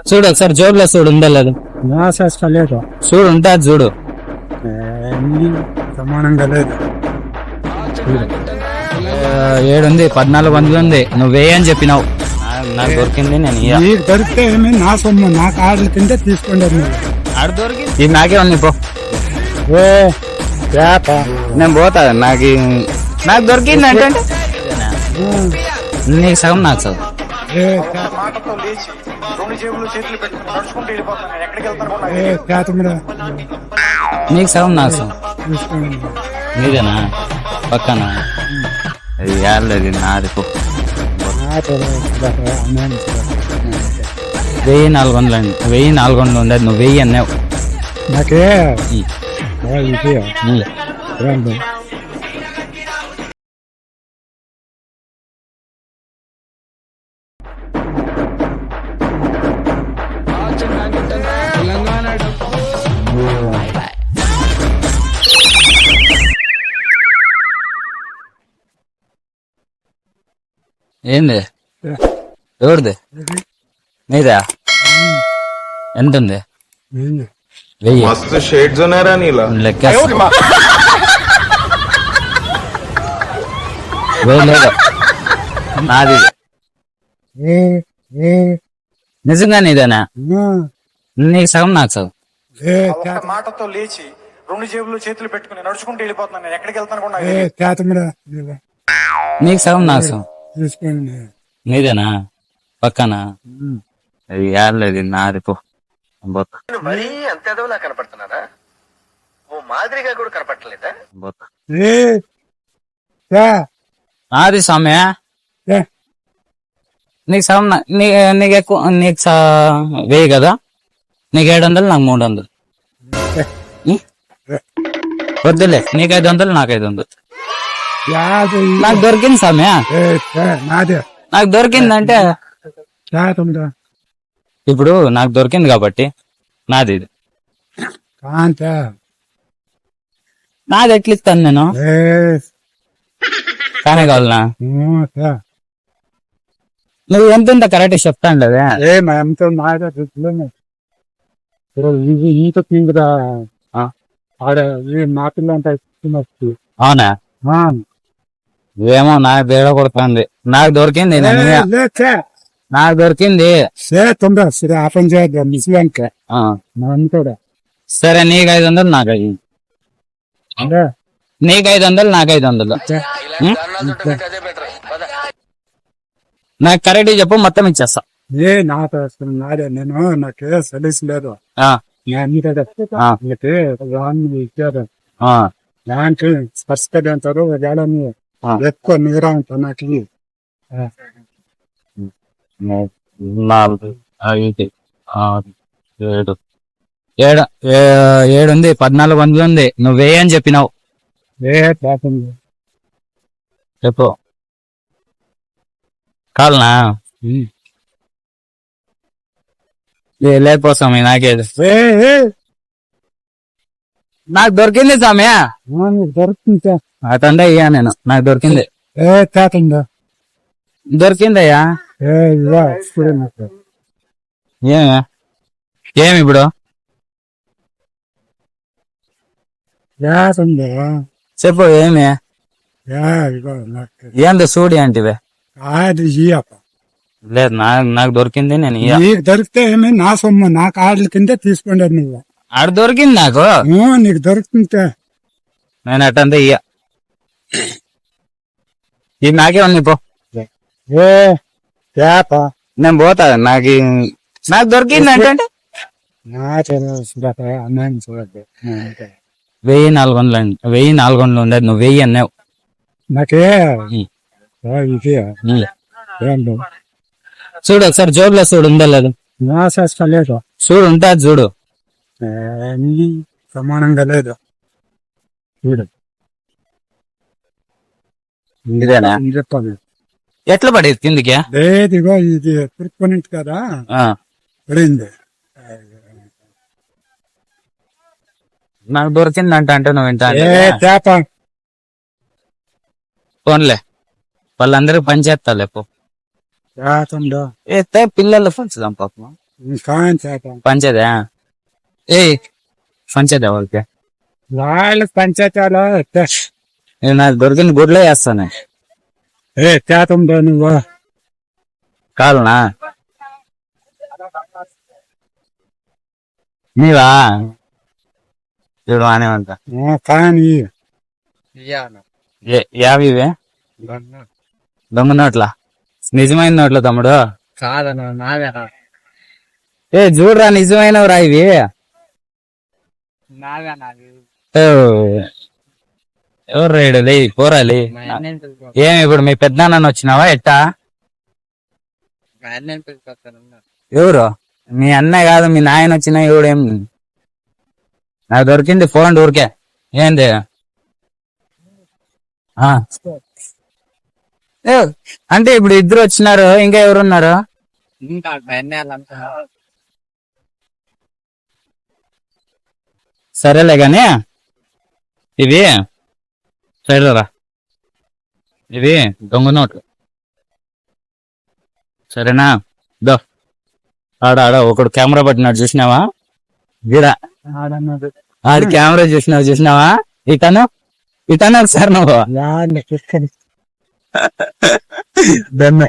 చూడు ఒకసారి జోబులో చూడు ఉందా లేదు లేదు చూడు ఉంటుంది చూడు. సమానంగా లేదు. ఏడుంది 1400 ఉంది. నువ్వు వేయి అని చెప్పినావు. నాకు దొరికింది నేను నీకు దొరికితే ఏమి నా సొమ్ము నాకు ఆర్డర్ కింద తీసుకోండి. ఆడ దొరికింది ఇది నాకే ఉంది పో. నేను పోతా. నాకు దొరికింది అంటే నీకు సగం నాకు సగం. నీకు సగం నాకు సగం. నీదేనా పక్కన అది యాలేదు నాది పో. 1400 అండి. 1400 ఉండదు. నువ్వు 1000 అన్నావు. నాకే ఏంది ఎవరిది? నీదా? ఎంత ఉంది? 1000. मस्त शेड्स ఉన్నారా నీలా లెక్క 1000 లేదు నాది. నిజంగా నీదేనా? నీకు సగం నాకు సగం. మాటతో లేచి 2 జేబులు చేతులు పెట్టుకుని నడుచుకుంటూ వెళ్ళిపోతున్నాను. నేను ఎక్కడికి వెళ్తాను కూడా నీకు సగం నాకు సగం. నీదేనా పక్కన అది యాలేదు నాది పో. మరీ అంత ఎదవలా కనపడుతున్నారా? ఓ మాదిరిగా కూడా కనపడలేదా? నాది సమయ నీకు సగం. నీకు ఎక్కువ. నీకు 1000 కదా. నీకు 700 నాకు 300. వద్దులే. నీకు 500 నాకు 500. నాకు దొరికింది సమయ. నాకు దొరికిందంటే ఇప్పుడు నాకు దొరికింది కాబట్టి నాది ఇది. నాది ఎట్లా ఇస్తాను నేను? కానీ కావాలనా? నువ్వు ఎంత కరెక్ట్ చెప్తాను కదా. ఈత తింగురా మా పిల్ల అంటే అవునా? ఏమో నాకు తేడా కొడుతుంది. నాకు దొరికింది. నాకు దొరికింది. ఆపం చేయద్దు నిజంగా కూడా. సరే నీకు 500 నాకు 500. నీకు 500 నాకు 500. నాకు కరెక్ట్ చెప్పు మొత్తం ఇచ్చేస్తా. నాకు నాదే. నేను నాకు సలీస్ లేదు. ఇచ్చారు దానికి స్పర్శ అంటారు. ఎక్కువ నీరా ఉంటాను నాకు. 4 5 6 7 7 ఉంది. 1400 ఉంది. నువ్వు వేయి అని చెప్పినావు. చెప్పు కాలనా? లేకపో స్వామి నాకేది. నాకు దొరికింది స్వామి. దొరుకుతుందా? అతండే అయ్యా నేను. నాకు దొరికింది. దొరికిందయ్యా. ఏమి ఇప్పుడు చెప్పు ఏమి? ఏందో చూడి అంటివే. లేదు నాకు దొరికింది. నేను నీకు దొరికితే ఏమి నా సొమ్ము నాకు ఆర్డర్ కింద తీసుకోండి. నువ్వు ఆడ దొరికింది నాకు. నీకు దొరుకుతుంటే నేను అట్టంతా ఇయ్య. ఇది నాకే ఉంది పో. నేను పోతా. నాకు దొరికింది అంటే 1400 అండి. 1400 ఉండదు. నువ్వు 1000 అన్నావు. నాకే చూడు ఒకసారి జోబులో చూడు ఉందా లేదు. లేదు చూడు ఉంటుంది చూడు. సమానంగా లేదు. చూడు ఇదేనా? చెప్పాలి. ఎట్లా పడేది కిందికి? లేదిగో ఇది తిరుపతి కదా పడింది. నాకు దొరికిందంట అంటే నువ్వు వింటా. ఫోన్లే వాళ్ళందరికి పని చేస్తాలే పో. పిల్లలు పంచుదాం పాపం. కాని చేత పంచేదా ఏ పంచేదా వాళ్ళకి వాళ్ళ పంచాయతీలో నేను నాకు దొరికింది గుడ్లో వేస్తాను చేతంలో నువ్వు కాలునా నీవా చూడు అనే అంట కానీ యావి దొంగ నోట్ల నిజమైన నోట్ల తమ్ముడు కాదన్నా నావేనా ఏ చూడరా నిజమైనవరా ఇవి నావేనా ఎవరు రేడులే పోరాలి ఏమి ఇప్పుడు మీ పెద్దనాన్న వచ్చినావా ఎట్టా ఎవరు మీ అన్న కాదు మీ నాయన వచ్చినా ఎవడేం నాకు దొరికింది ఫోన్ ఊరికే ఏంది ఆ. ఏ, అంటే ఇప్పుడు ఇద్దరు వచ్చినారు ఇంకా ఎవరున్నారు సరేలే గాని ఇవి సరేరా ఇవి దొంగ నోట్లు సరేనా దో ఆడ ఒకడు కెమెరా పట్టినాడు చూసినావా గిరా ఆడి కెమెరా చూసినావా ఇతను ఒకసారి నువ్వు దన్నే